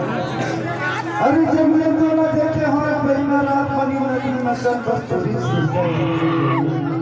अरे जब मैं तोला देखे हो पहला रात पनी नदी में सब बस्तुरी से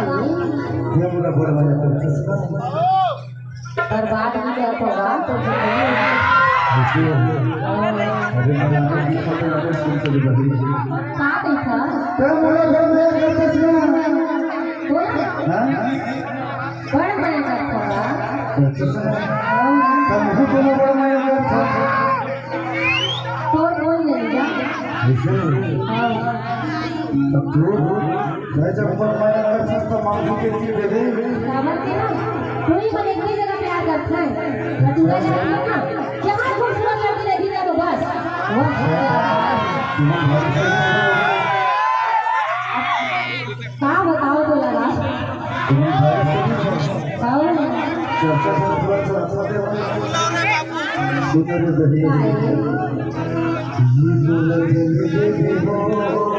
ये मुला बड़ा मजा करतेस का बर्बाद हो गया होगा तो अरे मला आधी खाते आले सुन चली बदी का देखा ते मुला बड़ा मजा करतेस ना बोला हां बड़ मजा होगा तब मुझे बड़ा मजा करता तो बोल ले जा तब तू मैं जब पर माया करता तो मांगू के चीज दे दे समझ के ना तू ही मन एक ही जगह प्यार करता है तू जगह ना जहां खूबसूरत लड़की लगी ना तो बस का बताओ तो लगा और चर्चा थोड़ा सा सुंदर दही ये जो लगे हो